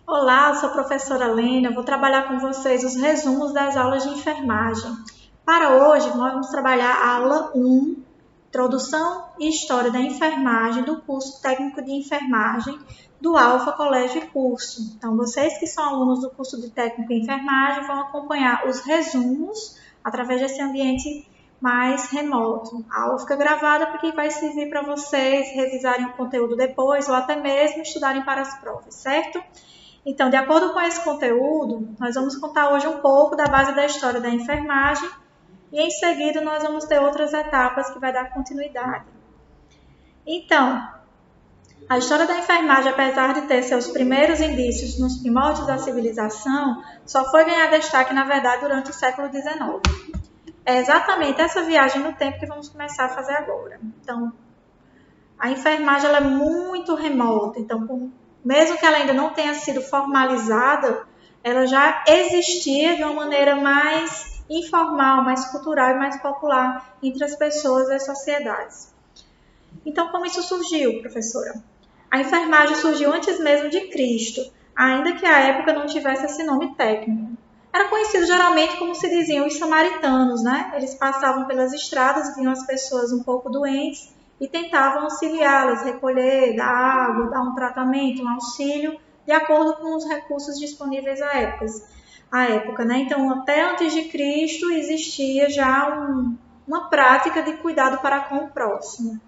Olá, eu sou a professora Lena. Eu vou trabalhar com vocês os resumos das aulas de enfermagem. Para hoje, nós vamos trabalhar a aula 1, Introdução e História da Enfermagem, do curso Técnico de Enfermagem do Alfa Colégio e Curso. Então, vocês que são alunos do curso de Técnico em Enfermagem vão acompanhar os resumos através desse ambiente mais remoto. A aula fica gravada porque vai servir para vocês revisarem o conteúdo depois ou até mesmo estudarem para as provas, certo? Então, de acordo com esse conteúdo, nós vamos contar hoje um pouco da base da história da enfermagem e em seguida nós vamos ter outras etapas que vai dar continuidade. Então, a história da enfermagem, apesar de ter seus primeiros indícios nos primórdios da civilização, só foi ganhar destaque, na verdade, durante o século XIX. É exatamente essa viagem no tempo que vamos começar a fazer agora. Então, a enfermagem ela é muito remota, então, mesmo que ela ainda não tenha sido formalizada, ela já existia de uma maneira mais informal, mais cultural e mais popular entre as pessoas e as sociedades. Então, como isso surgiu, professora? A enfermagem surgiu antes mesmo de Cristo, ainda que à época não tivesse esse nome técnico. Era conhecido geralmente como se diziam os samaritanos, né? Eles passavam pelas estradas, viam as pessoas um pouco doentes e tentavam auxiliá-las, recolher, dar água, dar um tratamento, um auxílio, de acordo com os recursos disponíveis à época, né? Então, até antes de Cristo existia já uma prática de cuidado para com o próximo.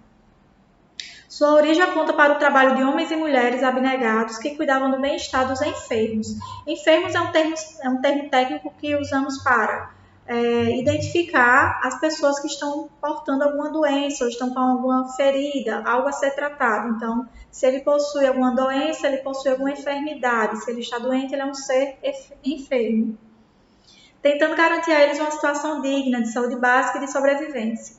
Sua origem aponta para o trabalho de homens e mulheres abnegados que cuidavam do bem-estar dos enfermos. Enfermos é um termo técnico que usamos para identificar as pessoas que estão portando alguma doença ou estão com alguma ferida, algo a ser tratado. Então, se ele possui alguma doença, ele possui alguma enfermidade. Se ele está doente, ele é um ser enfermo. Tentando garantir a eles uma situação digna de saúde básica e de sobrevivência.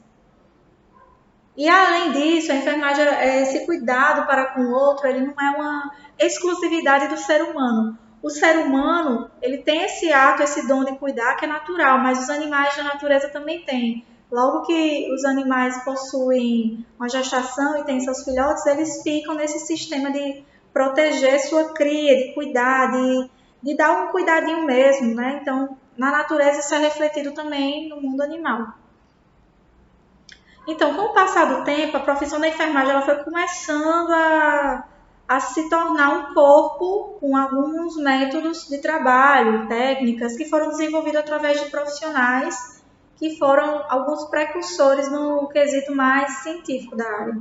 E além disso, a enfermagem, esse cuidado para com o outro, ele não é uma exclusividade do ser humano. O ser humano, ele tem esse ato, esse dom de cuidar que é natural, mas os animais da natureza também têm. Logo que os animais possuem uma gestação e têm seus filhotes, eles ficam nesse sistema de proteger sua cria, de cuidar, de dar um cuidadinho mesmo, né? Então, na natureza isso é refletido também no mundo animal. Então, com o passar do tempo, a profissão da enfermagem ela foi começando a se tornar um corpo com alguns métodos de trabalho, técnicas que foram desenvolvidas através de profissionais que foram alguns precursores no quesito mais científico da área.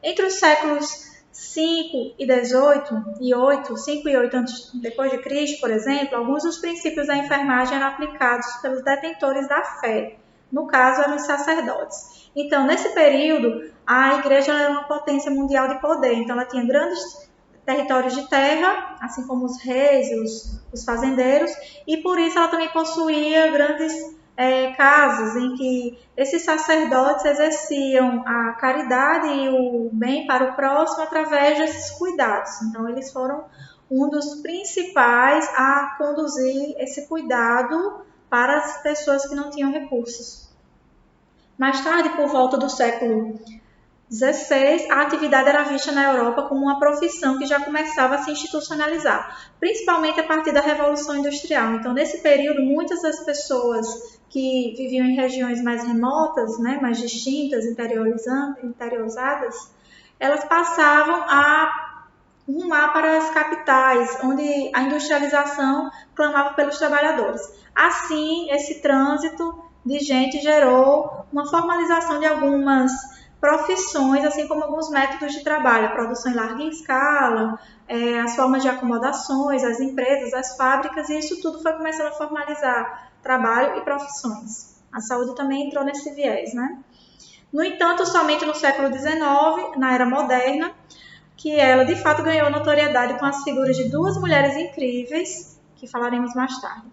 Entre os séculos 5 e 18 e 8, 5 e 8 antes, depois de Cristo, por exemplo, alguns dos princípios da enfermagem eram aplicados pelos detentores da fé. No caso, eram os sacerdotes. Então, nesse período, a igreja era uma potência mundial de poder. Então, ela tinha grandes territórios de terra, assim como os reis, os fazendeiros, e por isso ela também possuía grandes casas em que esses sacerdotes exerciam a caridade e o bem para o próximo através desses cuidados. Então, eles foram um dos principais a conduzir esse cuidado para as pessoas que não tinham recursos. Mais tarde, por volta do século XVI, a atividade era vista na Europa como uma profissão que já começava a se institucionalizar, principalmente a partir da Revolução Industrial. Então, nesse período, muitas das pessoas que viviam em regiões mais remotas, né, mais distintas, interiorizadas, elas passavam a rumar para as capitais, onde a industrialização clamava pelos trabalhadores. Assim, esse trânsito de gente gerou uma formalização de algumas profissões, assim como alguns métodos de trabalho, a produção em larga escala, as formas de acomodações, as empresas, as fábricas, e isso tudo foi começando a formalizar trabalho e profissões. A saúde também entrou nesse viés, né? No entanto, somente no século XIX, na era moderna, que ela de fato ganhou notoriedade com as figuras de duas mulheres incríveis, que falaremos mais tarde.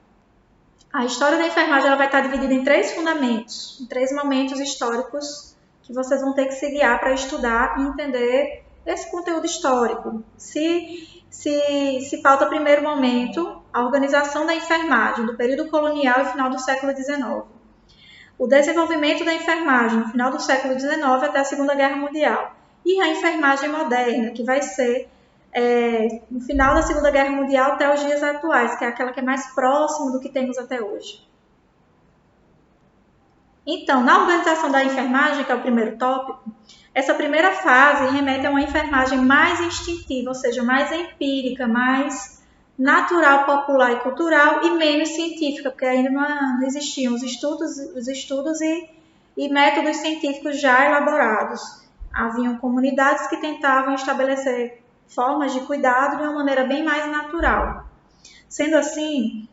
A história da enfermagem ela vai estar dividida em três fundamentos, em três momentos históricos que vocês vão ter que se guiar para estudar e entender esse conteúdo histórico. Se pauta primeiro momento, a organização da enfermagem, do período colonial e final do século XIX. O desenvolvimento da enfermagem, no final do século XIX até a Segunda Guerra Mundial. E a enfermagem moderna, que vai ser no final da Segunda Guerra Mundial até os dias atuais, que é aquela que é mais próxima do que temos até hoje. Então, na organização da enfermagem, que é o primeiro tópico, essa primeira fase remete a uma enfermagem mais instintiva, ou seja, mais empírica, mais natural, popular e cultural e menos científica, porque ainda não existiam os estudos e métodos científicos já elaborados. Haviam comunidades que tentavam estabelecer formas de cuidado de uma maneira bem mais natural. Sendo assim,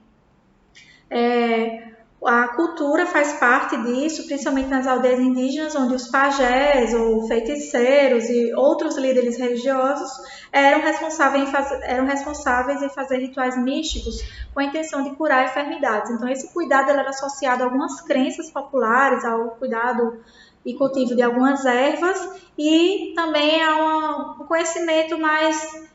a cultura faz parte disso, principalmente nas aldeias indígenas, onde os pajés ou feiticeiros e outros líderes religiosos eram responsáveis em fazer rituais místicos com a intenção de curar enfermidades. Então, esse cuidado era associado a algumas crenças populares, ao cuidado e cultivo de algumas ervas e também a um conhecimento mais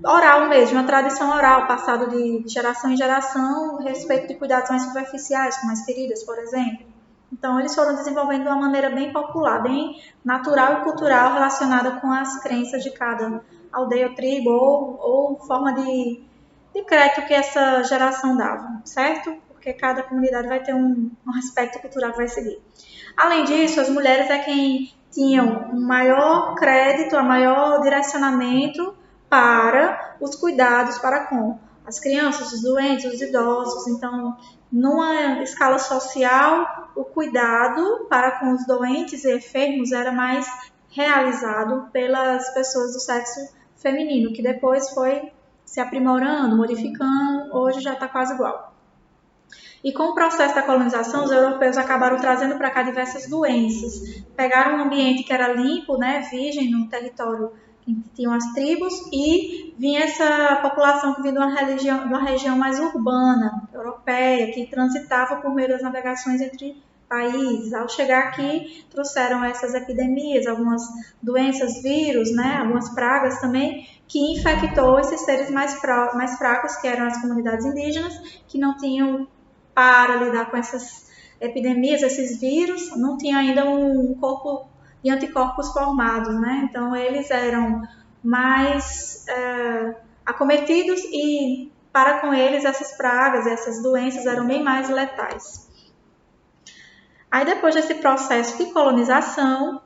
oral mesmo, uma tradição oral, passado de geração em geração, a respeito de cuidados mais superficiais, como as feridas, por exemplo. Então, eles foram desenvolvendo de uma maneira bem popular, bem natural e cultural, relacionada com as crenças de cada aldeia ou tribo, ou forma de crédito que essa geração dava, certo? Porque cada comunidade vai ter um aspecto cultural que vai seguir. Além disso, as mulheres é quem tinham um maior crédito, um maior direcionamento para os cuidados para com as crianças, os doentes, os idosos. Então, numa escala social, o cuidado para com os doentes e enfermos era mais realizado pelas pessoas do sexo feminino, que depois foi se aprimorando, modificando, hoje já está quase igual. E com o processo da colonização, os europeus acabaram trazendo para cá diversas doenças. Pegaram um ambiente que era limpo, né, virgem, num território que tinham as tribos, e vinha essa população que vinha de uma região mais urbana, europeia, que transitava por meio das navegações entre países. Ao chegar aqui, trouxeram essas epidemias, algumas doenças, vírus, né, algumas pragas também, que infectou esses seres mais fracos, que eram as comunidades indígenas, que não tinham para lidar com essas epidemias, esses vírus, não tinha ainda um corpo de anticorpos formados, né? Então, eles eram mais acometidos e, para com eles, essas pragas, essas doenças eram bem mais letais. Aí, depois desse processo de colonização,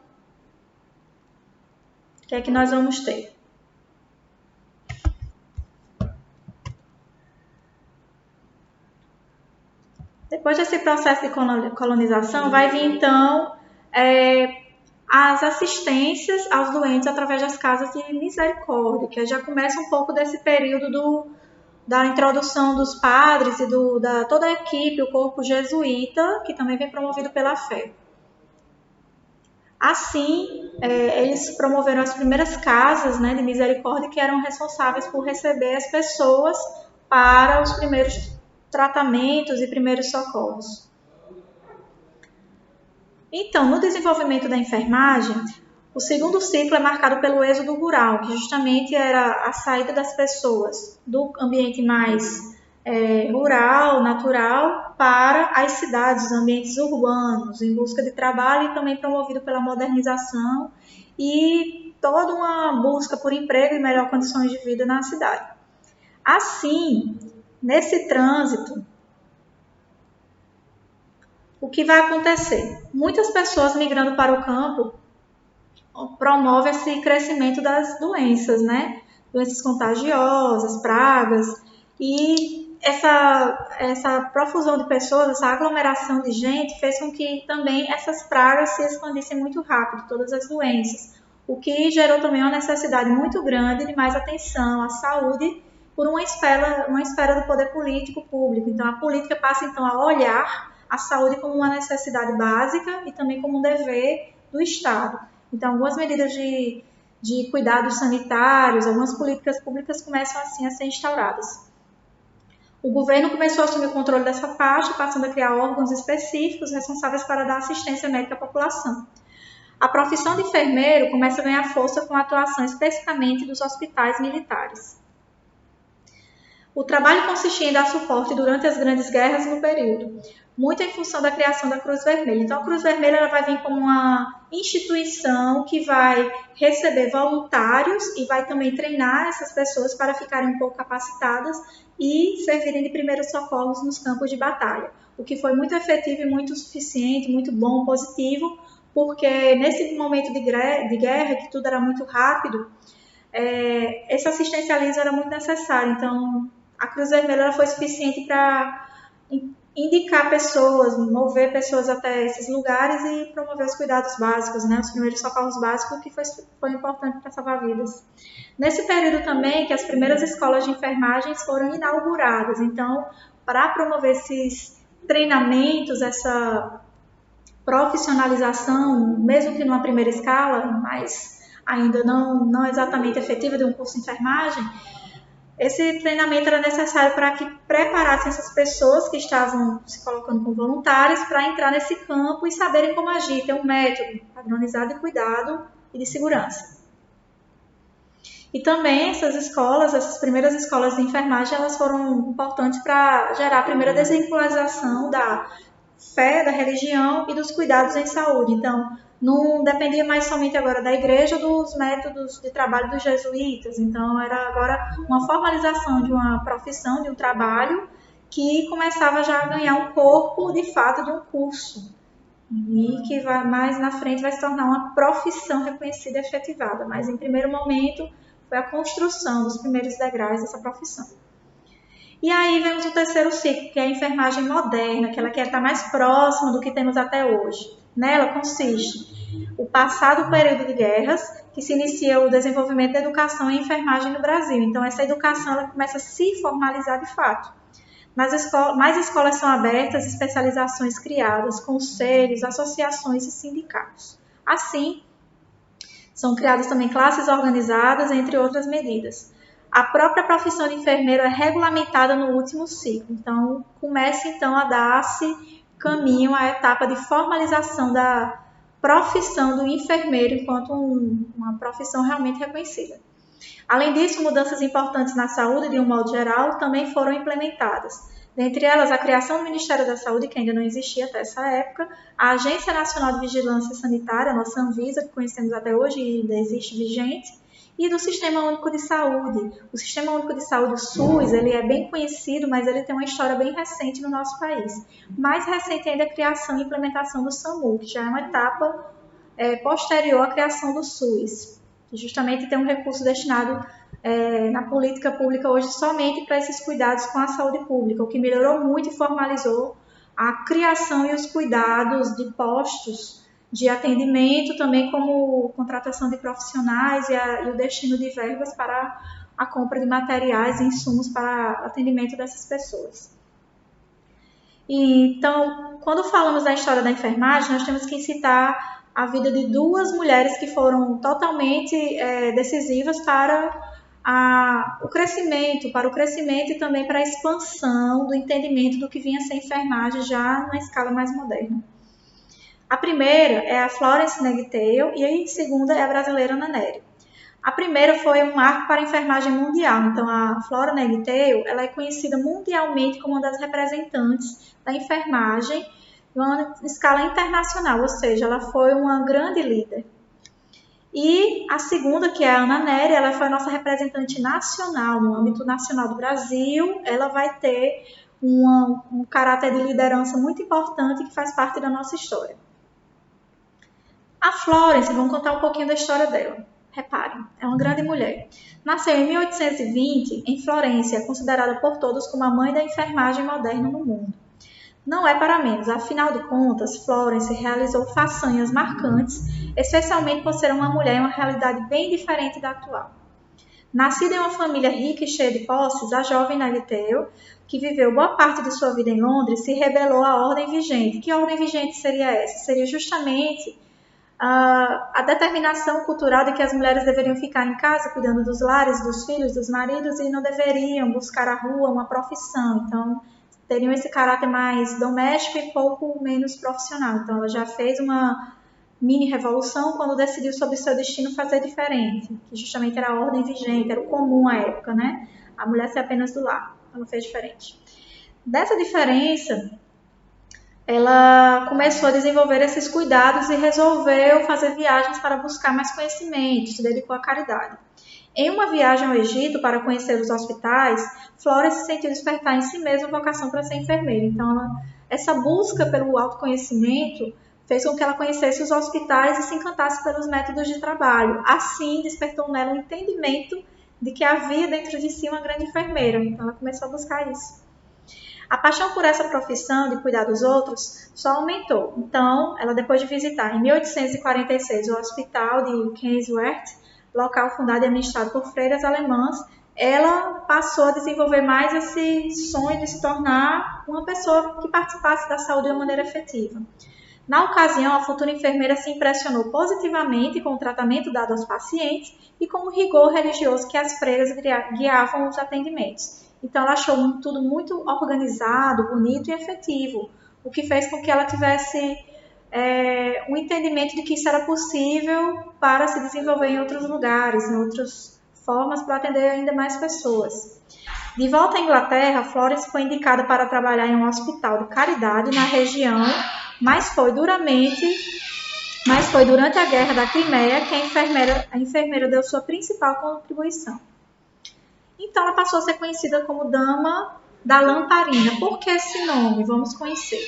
o que é que nós vamos ter? Depois desse processo de colonização, vai vir, então, as assistências aos doentes através das casas de misericórdia, que já começa um pouco desse período da introdução dos padres e da toda a equipe, o corpo jesuíta, que também vem promovido pela fé. Assim, eles promoveram as primeiras casas, né, de misericórdia, que eram responsáveis por receber as pessoas para os primeiros tratamentos e primeiros socorros. Então, no desenvolvimento da enfermagem, o segundo ciclo é marcado pelo êxodo rural, que justamente era a saída das pessoas do ambiente mais rural, natural, para as cidades, os ambientes urbanos, em busca de trabalho e também promovido pela modernização e toda uma busca por emprego e melhores condições de vida na cidade. Assim, nesse trânsito, o que vai acontecer? Muitas pessoas migrando para o campo promovem esse crescimento das doenças, né? Doenças contagiosas, pragas, e essa profusão de pessoas, essa aglomeração de gente fez com que também essas pragas se expandissem muito rápido, todas as doenças, o que gerou também uma necessidade muito grande de mais atenção à saúde por uma esfera do poder político público. Então, a política passa então a olhar a saúde como uma necessidade básica e também como um dever do Estado. Então, algumas medidas de cuidados sanitários, algumas políticas públicas começam assim a ser instauradas. O governo começou a assumir o controle dessa parte, passando a criar órgãos específicos responsáveis para dar assistência médica à população. A profissão de enfermeiro começa a ganhar força com a atuação especificamente dos hospitais militares. O trabalho consistia em dar suporte durante as grandes guerras no período. muito em função da criação da Cruz Vermelha. Então, a Cruz Vermelha ela vai vir como uma instituição que vai receber voluntários e vai também treinar essas pessoas para ficarem um pouco capacitadas e servirem de primeiros socorros nos campos de batalha, o que foi muito efetivo e muito suficiente, muito bom, positivo, porque nesse momento de guerra, que tudo era muito rápido, esse assistencialismo era muito necessário. Então, a Cruz Vermelha ela foi suficiente para indicar pessoas, mover pessoas até esses lugares e promover os cuidados básicos, né, os primeiros socorros básicos, que foi importante para salvar vidas. Nesse período também que as primeiras escolas de enfermagens foram inauguradas. Então, para promover esses treinamentos, essa profissionalização, mesmo que numa primeira escala, mas ainda não exatamente efetiva de um curso de enfermagem, esse treinamento era necessário para que preparassem essas pessoas que estavam se colocando como voluntários para entrar nesse campo e saberem como agir, ter um método padronizado de cuidado e de segurança. E também essas escolas, essas primeiras escolas de enfermagem, elas foram importantes para gerar a primeira desvincularização da fé, da religião e dos cuidados em saúde. Então, não dependia mais somente agora da igreja ou dos métodos de trabalho dos jesuítas. Então, era agora uma formalização de uma profissão, de um trabalho que começava já a ganhar um corpo, de fato, de um curso. E que mais na frente vai se tornar uma profissão reconhecida e efetivada. Mas, em primeiro momento, foi a construção dos primeiros degraus dessa profissão. E aí vemos o terceiro ciclo, que é a enfermagem moderna, que ela quer estar mais próxima do que temos até hoje. Nela consiste o passado período de guerras, que se inicia o desenvolvimento da educação em enfermagem no Brasil. Então, essa educação ela começa a se formalizar de fato. Mais escolas são abertas, especializações criadas, conselhos, associações e sindicatos. Assim, são criadas também classes organizadas, entre outras medidas. A própria profissão de enfermeiro é regulamentada no último ciclo. Então, começa então a dar-se caminho à etapa de formalização da profissão do enfermeiro enquanto uma profissão realmente reconhecida. Além disso, mudanças importantes na saúde, de um modo geral, também foram implementadas. Dentre elas, a criação do Ministério da Saúde, que ainda não existia até essa época, a Agência Nacional de Vigilância Sanitária, a nossa Anvisa, que conhecemos até hoje e ainda existe vigente, e do Sistema Único de Saúde. O Sistema Único de Saúde, o SUS, ele é bem conhecido, mas ele tem uma história bem recente no nosso país. Mais recente ainda é a criação e implementação do SAMU, que já é uma etapa posterior à criação do SUS, que justamente tem um recurso destinado na política pública hoje somente para esses cuidados com a saúde pública, o que melhorou muito e formalizou a criação e os cuidados de postos de atendimento, também como contratação de profissionais e o destino de verbas para a compra de materiais e insumos para atendimento dessas pessoas. Então, quando falamos da história da enfermagem, nós temos que citar a vida de duas mulheres que foram totalmente decisivas para o crescimento e também para a expansão do entendimento do que vinha a ser enfermagem já na escala mais moderna. A primeira é a Florence Nightingale e a segunda é a brasileira Ana Nery. A primeira foi um marco para a enfermagem mundial. Então, a Florence Nightingale ela é conhecida mundialmente como uma das representantes da enfermagem em uma escala internacional, ou seja, ela foi uma grande líder. E a segunda, que é a Ana Nery, ela foi a nossa representante nacional, no âmbito nacional do Brasil. Ela vai ter um caráter de liderança muito importante que faz parte da nossa história. A Florence, vamos contar um pouquinho da história dela. Reparem, é uma grande mulher. Nasceu em 1820 em Florença, é considerada por todos como a mãe da enfermagem moderna no mundo. Não é para menos, afinal de contas, Florence realizou façanhas marcantes, especialmente por ser uma mulher em uma realidade bem diferente da atual. Nascida em uma família rica e cheia de posses, a jovem Nightingale, que viveu boa parte de sua vida em Londres, se rebelou à ordem vigente. Que ordem vigente seria essa? Seria justamente a determinação cultural de que as mulheres deveriam ficar em casa cuidando dos lares, dos filhos, dos maridos e não deveriam buscar a rua, uma profissão. Então, teriam esse caráter mais doméstico e pouco menos profissional. Então, ela já fez uma mini revolução quando decidiu sobre seu destino fazer diferente, que justamente era a ordem vigente, era o comum à época, né? A mulher ser apenas do lar. Ela fez diferente. Dessa diferença, ela começou a desenvolver esses cuidados e resolveu fazer viagens para buscar mais conhecimento, se dedicou à caridade. Em uma viagem ao Egito para conhecer os hospitais, Flora se sentiu despertar em si mesma a vocação para ser enfermeira. Então, essa busca pelo autoconhecimento fez com que ela conhecesse os hospitais e se encantasse pelos métodos de trabalho. Assim, despertou nela um entendimento de que havia dentro de si uma grande enfermeira. Então, ela começou a buscar isso. A paixão por essa profissão de cuidar dos outros só aumentou. Então, ela depois de visitar em 1846 o Hospital de Kensworth, local fundado e administrado por freiras alemãs, ela passou a desenvolver mais esse sonho de se tornar uma pessoa que participasse da saúde de uma maneira efetiva. Na ocasião, a futura enfermeira se impressionou positivamente com o tratamento dado aos pacientes e com o rigor religioso que as freiras guiavam os atendimentos. Então, ela achou tudo muito organizado, bonito e efetivo, o que fez com que ela tivesse um entendimento de que isso era possível para se desenvolver em outros lugares, em outras formas, para atender ainda mais pessoas. De volta à Inglaterra, Florence foi indicada para trabalhar em um hospital de caridade na região, mas foi durante a Guerra da Crimeia que a enfermeira deu sua principal contribuição. Então, ela passou a ser conhecida como Dama da Lamparina. Por que esse nome? Vamos conhecer.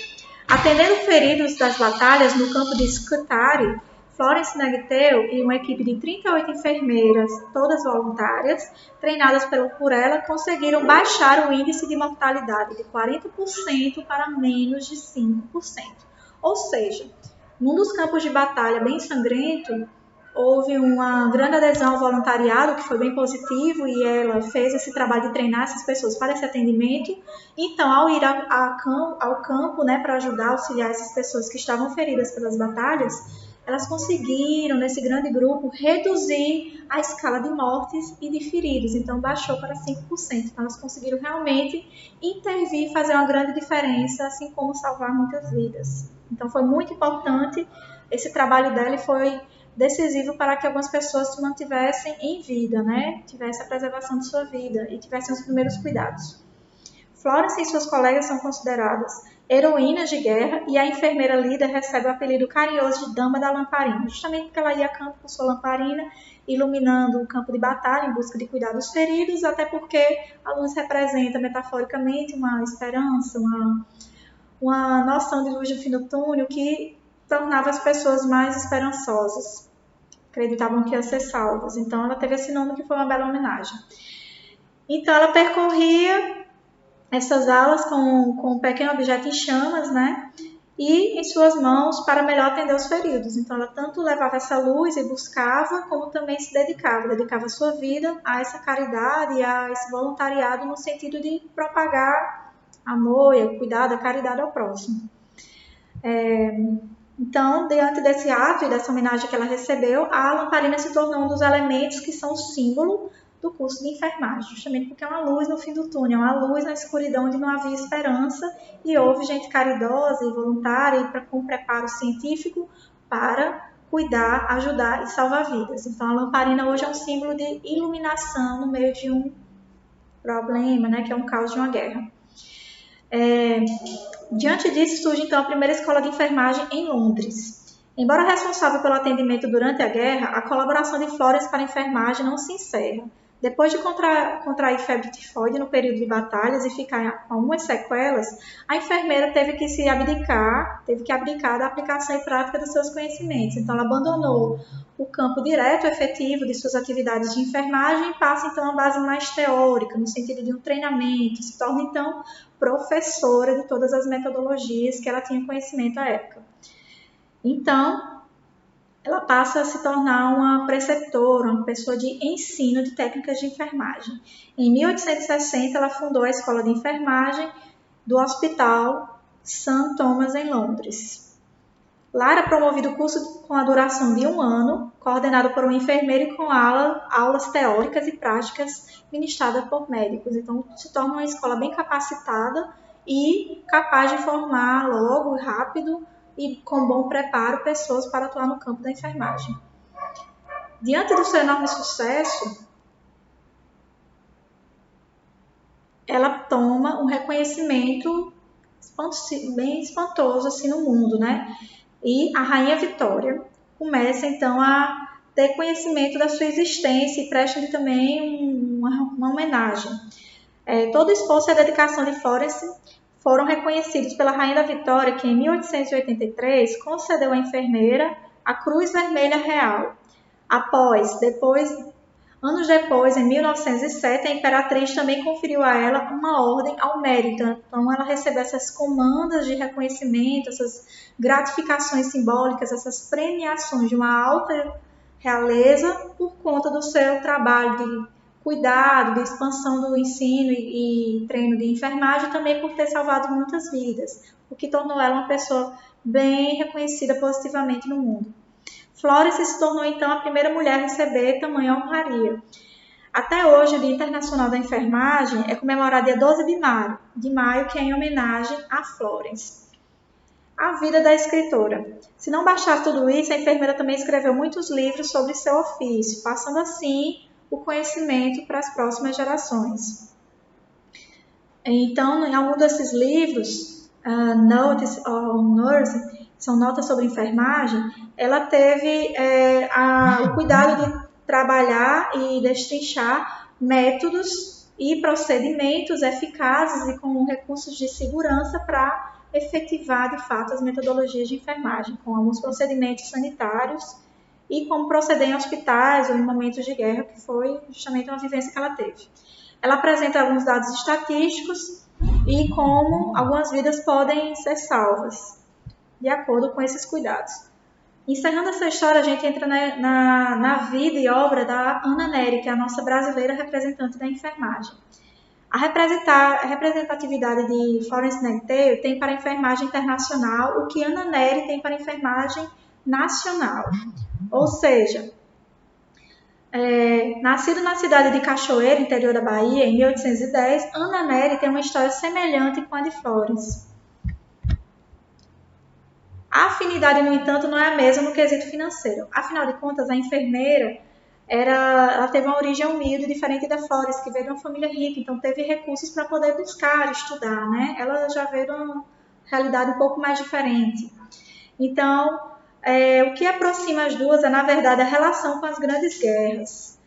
Atendendo feridos das batalhas no campo de Scutari, Florence Nightingale e uma equipe de 38 enfermeiras, todas voluntárias, treinadas por ela, conseguiram baixar o índice de mortalidade de 40% para menos de 5%. Ou seja, num dos campos de batalha bem sangrento, houve uma grande adesão ao voluntariado, que foi bem positivo, e ela fez esse trabalho de treinar essas pessoas para esse atendimento. Então, ao ir ao campo, né, para ajudar, auxiliar essas pessoas que estavam feridas pelas batalhas, elas conseguiram, nesse grande grupo, reduzir a escala de mortes e de feridos. Então, baixou para 5%. Então, elas conseguiram realmente intervir e fazer uma grande diferença, assim como salvar muitas vidas. Então, foi muito importante esse trabalho dela e foi decisivo para que algumas pessoas se mantivessem em vida, né? Tivesse a preservação de sua vida e tivessem os primeiros cuidados. Florence e suas colegas são consideradas heroínas de guerra e a enfermeira líder recebe o apelido carinhoso de Dama da Lamparina, justamente porque ela ia a campo com sua lamparina, iluminando o campo de batalha em busca de cuidar dos feridos, até porque a luz representa metaforicamente uma esperança, uma noção de luz no fim do túnel que tornava as pessoas mais esperançosas. Acreditavam que iam ser salvas. Então, ela teve esse nome que foi uma bela homenagem. Então, ela percorria essas alas com um pequeno objeto em chamas, né? E em suas mãos para melhor atender os feridos. Então, ela tanto levava essa luz e buscava, como também se dedicava a sua vida a essa caridade e a esse voluntariado no sentido de propagar amor e cuidar da caridade ao próximo. Então, diante desse ato e dessa homenagem que ela recebeu, a lamparina se tornou um dos elementos que são o símbolo do curso de enfermagem, justamente porque é uma luz no fim do túnel, uma luz na escuridão onde não havia esperança e houve gente caridosa e voluntária e com preparo científico para cuidar, ajudar e salvar vidas. Então, a lamparina hoje é um símbolo de iluminação no meio de um problema, né, que é um caos de uma guerra. Diante disso, surge então a primeira escola de enfermagem em Londres. Embora responsável pelo atendimento durante a guerra, a colaboração de Florence para a enfermagem não se encerra. Depois de contrair febre tifoide no período de batalhas e ficar com algumas sequelas, a enfermeira teve que abdicar da aplicação e prática dos seus conhecimentos. Então, ela abandonou o campo direto, efetivo de suas atividades de enfermagem e passa então a base mais teórica, no sentido de um treinamento, se torna então professora de todas as metodologias que ela tinha conhecimento à época. Então, ela passa a se tornar uma preceptora, uma pessoa de ensino de técnicas de enfermagem. Em 1860, ela fundou a Escola de Enfermagem do Hospital St. Thomas, em Londres. Lá era promovido o curso com a duração de 1 ano, coordenado por um enfermeiro e com aulas teóricas e práticas ministradas por médicos. Então, se torna uma escola bem capacitada e capaz de formar logo, rápido, e com bom preparo pessoas para atuar no campo da enfermagem. Diante do seu enorme sucesso, ela toma um reconhecimento bem espantoso assim no mundo, né? E a Rainha Vitória começa então a ter conhecimento da sua existência e presta-lhe também uma homenagem. Todo o esforço e a dedicação de Florence foram reconhecidos pela Rainha da Vitória, que em 1883 concedeu à enfermeira a Cruz Vermelha Real. Anos depois, em 1907, a imperatriz também conferiu a ela uma ordem ao mérito. Então, ela recebeu essas comandas de reconhecimento, essas gratificações simbólicas, essas premiações de uma alta realeza por conta do seu trabalho de cuidado, de expansão do ensino e treino de enfermagem, também por ter salvado muitas vidas, o que tornou ela uma pessoa bem reconhecida positivamente no mundo. Florence se tornou então a primeira mulher a receber tamanha honraria. Até hoje, o Dia Internacional da Enfermagem é comemorado dia 12 de maio, que é em homenagem a Florence. A vida da escritora. Se não bastasse tudo isso, a enfermeira também escreveu muitos livros sobre seu ofício, passando assim o conhecimento para as próximas gerações. Então, em algum desses livros, Notice on Nursing, são notas sobre enfermagem, ela teve o cuidado de trabalhar e destrinchar métodos e procedimentos eficazes e com recursos de segurança para efetivar, de fato, as metodologias de enfermagem, com alguns procedimentos sanitários e como proceder em hospitais ou em momentos de guerra, que foi justamente uma vivência que ela teve. Ela apresenta alguns dados estatísticos e como algumas vidas podem ser salvas, de acordo com esses cuidados. Encerrando essa história, a gente entra na vida e obra da Ana Nery, que é a nossa brasileira representante da enfermagem. A representatividade de Florence Nightingale tem para a enfermagem internacional o que Ana Nery tem para a enfermagem nacional. Ou seja, nascida na cidade de Cachoeira, interior da Bahia, em 1810, Ana Nery tem uma história semelhante com a de Florence. A afinidade, no entanto, não é a mesma no quesito financeiro. Afinal de contas, a enfermeira ela teve uma origem humilde, diferente da Florence, que veio de uma família rica, então teve recursos para poder buscar, estudar, né? Ela já veio de uma realidade um pouco mais diferente. Então, o que aproxima as duas é, na verdade, a relação com as grandes guerras.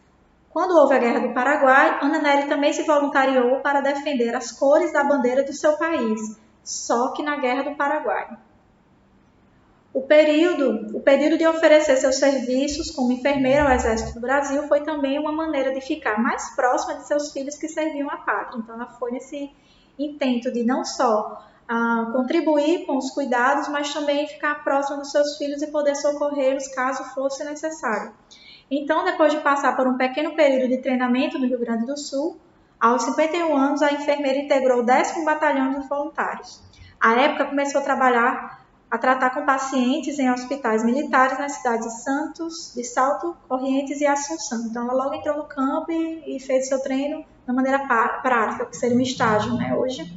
Quando houve a Guerra do Paraguai, Ana Nery também se voluntariou para defender as cores da bandeira do seu país, só que na Guerra do Paraguai. O pedido de oferecer seus serviços como enfermeira ao Exército do Brasil foi também uma maneira de ficar mais próxima de seus filhos que serviam à pátria. Então, ela foi nesse intento de não só contribuir com os cuidados, mas também ficar próxima dos seus filhos e poder socorrê-los caso fosse necessário. Então, depois de passar por um pequeno período de treinamento no Rio Grande do Sul, aos 51 anos, a enfermeira integrou o 10º Batalhão dos Voluntários. À época, começou a tratar com pacientes em hospitais militares nas cidades de Santos, de Salto, Corrientes e Assunção. Então, ela logo entrou no campo e fez seu treino de maneira prática, que seria um estágio, né, hoje.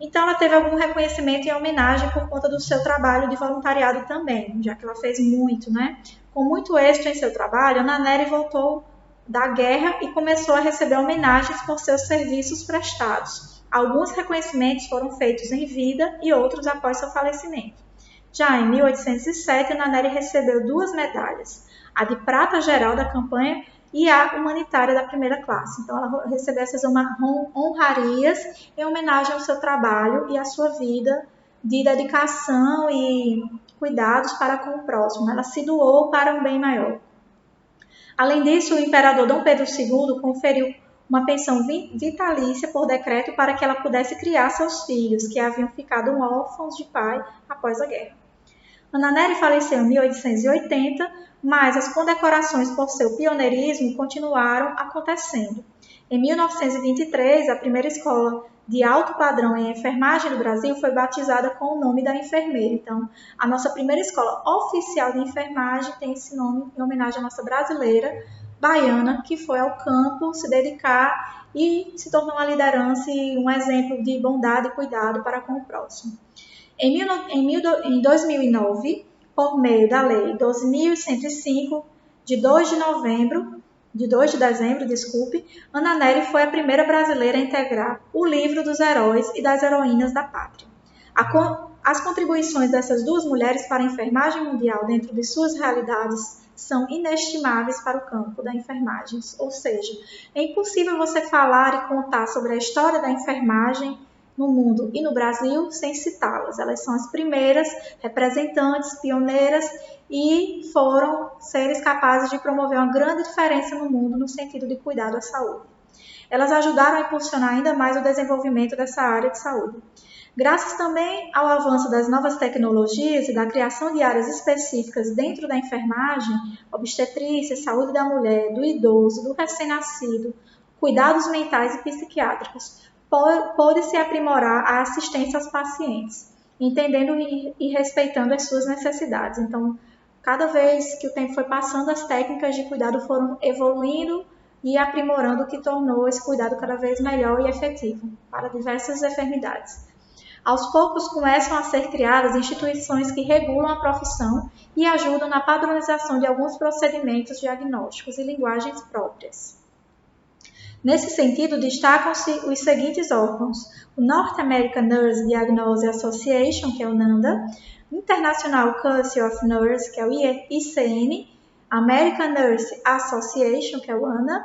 Então, ela teve algum reconhecimento e homenagem por conta do seu trabalho de voluntariado também, já que ela fez muito, né? Com muito êxito em seu trabalho, Ana Nery voltou da guerra e começou a receber homenagens por seus serviços prestados. Alguns reconhecimentos foram feitos em vida e outros após seu falecimento. Já em 1807, Ana Nery recebeu 2 medalhas, a de prata geral da campanha e a humanitária da primeira classe. Então, ela recebeu essas honrarias em homenagem ao seu trabalho e à sua vida de dedicação e cuidados para com o próximo. Ela se doou para um bem maior. Além disso, o imperador Dom Pedro II conferiu uma pensão vitalícia por decreto para que ela pudesse criar seus filhos, que haviam ficado órfãos de pai após a guerra. Ana Nery faleceu em 1880, mas as condecorações por seu pioneirismo continuaram acontecendo. Em 1923, a primeira escola de alto padrão em enfermagem do Brasil foi batizada com o nome da enfermeira. Então, a nossa primeira escola oficial de enfermagem tem esse nome em homenagem à nossa brasileira, baiana, que foi ao campo se dedicar e se tornou uma liderança e um exemplo de bondade e cuidado para com o próximo. Em 2009, por meio da Lei 12.105, de 2 de novembro de 2 de dezembro, Ana Nery foi a primeira brasileira a integrar o livro dos heróis e das heroínas da pátria. As contribuições dessas duas mulheres para a enfermagem mundial dentro de suas realidades são inestimáveis para o campo da enfermagem. Ou seja, é impossível você falar e contar sobre a história da enfermagem no mundo e no Brasil sem citá-las. Elas são as primeiras representantes, pioneiras e foram seres capazes de promover uma grande diferença no mundo no sentido de cuidado à saúde. Elas ajudaram a impulsionar ainda mais o desenvolvimento dessa área de saúde. Graças também ao avanço das novas tecnologias e da criação de áreas específicas dentro da enfermagem, obstetrícia, saúde da mulher, do idoso, do recém-nascido, cuidados mentais e psiquiátricos, pôde-se aprimorar a assistência aos pacientes, entendendo e respeitando as suas necessidades. Então, cada vez que o tempo foi passando, as técnicas de cuidado foram evoluindo e aprimorando, o que tornou esse cuidado cada vez melhor e efetivo para diversas enfermidades. Aos poucos começam a ser criadas instituições que regulam a profissão e ajudam na padronização de alguns procedimentos diagnósticos e linguagens próprias. Nesse sentido, destacam-se os seguintes órgãos: o North American Nurse Diagnostic Association, que é o NANDA, International Council of Nurses, que é o ICN, American Nurse Association, que é o ANA,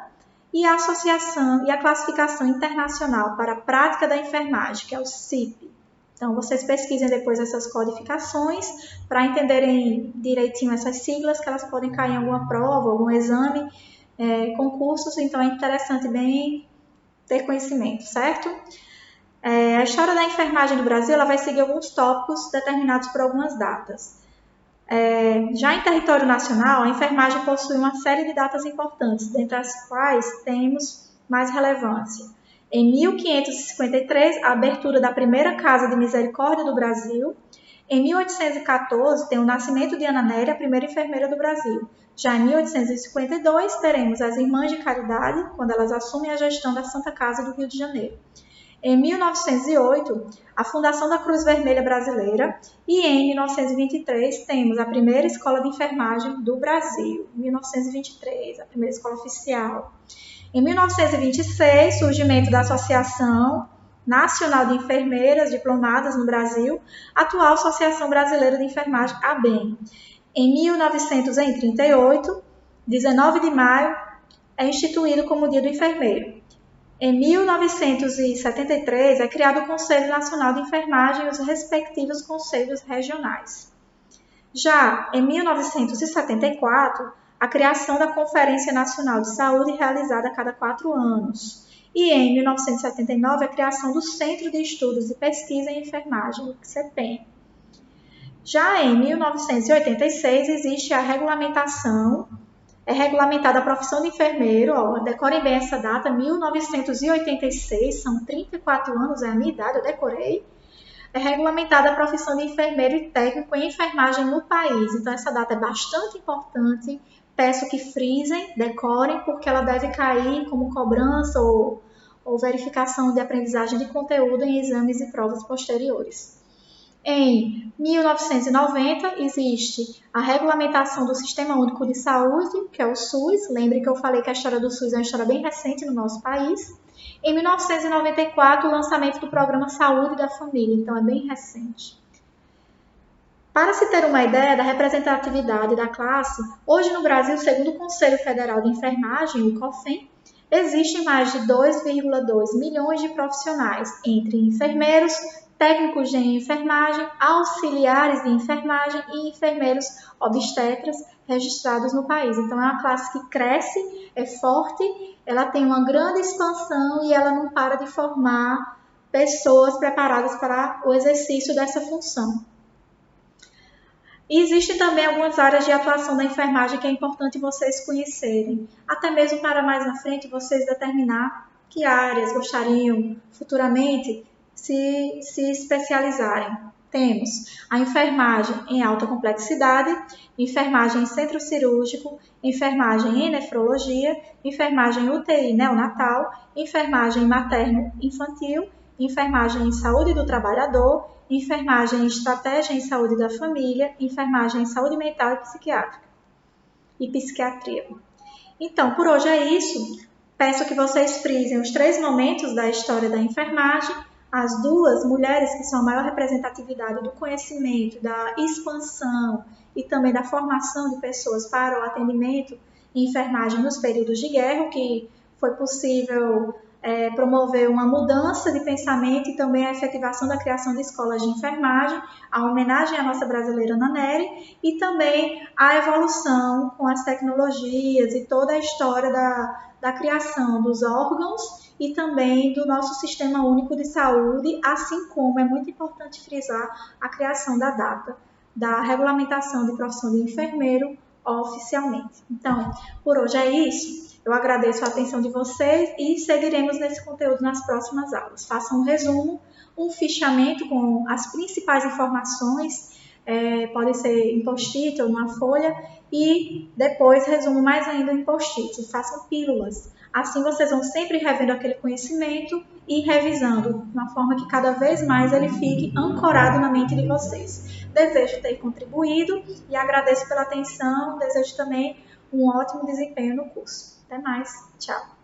e a Associação e a Classificação Internacional para a Prática da Enfermagem, que é o CIP. Então, vocês pesquisem depois essas codificações para entenderem direitinho essas siglas, que elas podem cair em alguma prova, algum exame, concursos, então é interessante bem ter conhecimento, certo? A história da enfermagem do Brasil ela vai seguir alguns tópicos determinados por algumas datas. Já em território nacional, a enfermagem possui uma série de datas importantes, dentre as quais temos mais relevância. Em 1553, a abertura da primeira Casa de Misericórdia do Brasil. Em 1814, tem o nascimento de Ana Nery, a primeira enfermeira do Brasil. Já em 1852, teremos as Irmãs de Caridade, quando elas assumem a gestão da Santa Casa do Rio de Janeiro. Em 1908, a fundação da Cruz Vermelha Brasileira. E em 1923, temos a primeira escola de enfermagem do Brasil. 1923, a primeira escola oficial. Em 1926, surgimento da Associação Nacional de Enfermeiras Diplomadas no Brasil, atual Associação Brasileira de Enfermagem, ABEM. Em 1938, 19 de maio, é instituído como Dia do Enfermeiro. Em 1973, é criado o Conselho Nacional de Enfermagem e os respectivos conselhos regionais. Já em 1974, a criação da Conferência Nacional de Saúde, realizada a cada 4 anos. E em 1979, a criação do Centro de Estudos e Pesquisa em Enfermagem, o CEPEM. Já em 1986, existe a regulamentação, é regulamentada a profissão de enfermeiro, decorem bem essa data, 1986, são 34 anos, é a minha idade, eu decorei. É regulamentada a profissão de enfermeiro e técnico em enfermagem no país. Então, essa data é bastante importante. Peço que frisem, decorem, porque ela deve cair como cobrança ou verificação de aprendizagem de conteúdo em exames e provas posteriores. Em 1990, existe a regulamentação do Sistema Único de Saúde, que é o SUS. Lembre que eu falei que a história do SUS é uma história bem recente no nosso país. Em 1994, o lançamento do Programa Saúde da Família, então é bem recente. Para se ter uma ideia da representatividade da classe, hoje no Brasil, segundo o Conselho Federal de Enfermagem, o COFEN, existem mais de 2,2 milhões de profissionais, entre enfermeiros, técnicos de enfermagem, auxiliares de enfermagem e enfermeiros obstetras registrados no país. Então, é uma classe que cresce, é forte, ela tem uma grande expansão e ela não para de formar pessoas preparadas para o exercício dessa função. E existem também algumas áreas de atuação da enfermagem que é importante vocês conhecerem, até mesmo para mais na frente vocês determinar que áreas gostariam futuramente se especializarem. Temos a enfermagem em alta complexidade, enfermagem em centro cirúrgico, enfermagem em nefrologia, enfermagem em UTI neonatal, enfermagem materno-infantil, enfermagem em saúde do trabalhador, enfermagem em estratégia em saúde da família, enfermagem em saúde mental e psiquiátrica e psiquiatria. Então, por hoje é isso. Peço que vocês frisem os 3 momentos da história da enfermagem, as 2 mulheres que são a maior representatividade do conhecimento, da expansão e também da formação de pessoas para o atendimento em enfermagem nos períodos de guerra, o que foi possível promover uma mudança de pensamento e também a efetivação da criação de escolas de enfermagem, a homenagem à nossa brasileira Ana Nery e também a evolução com as tecnologias e toda a história da criação dos órgãos e também do nosso Sistema Único de Saúde, assim como é muito importante frisar a criação da data da regulamentação de profissão de enfermeiro oficialmente. Então, por hoje é isso. Eu agradeço a atenção de vocês e seguiremos nesse conteúdo nas próximas aulas. Façam um resumo, um fichamento com as principais informações, pode ser em post-it ou numa folha, e depois resumo mais ainda em post-it. Façam pílulas. Assim vocês vão sempre revendo aquele conhecimento e revisando, de uma forma que cada vez mais ele fique ancorado na mente de vocês. Desejo ter contribuído e agradeço pela atenção. Desejo também um ótimo desempenho no curso. Até mais. Tchau.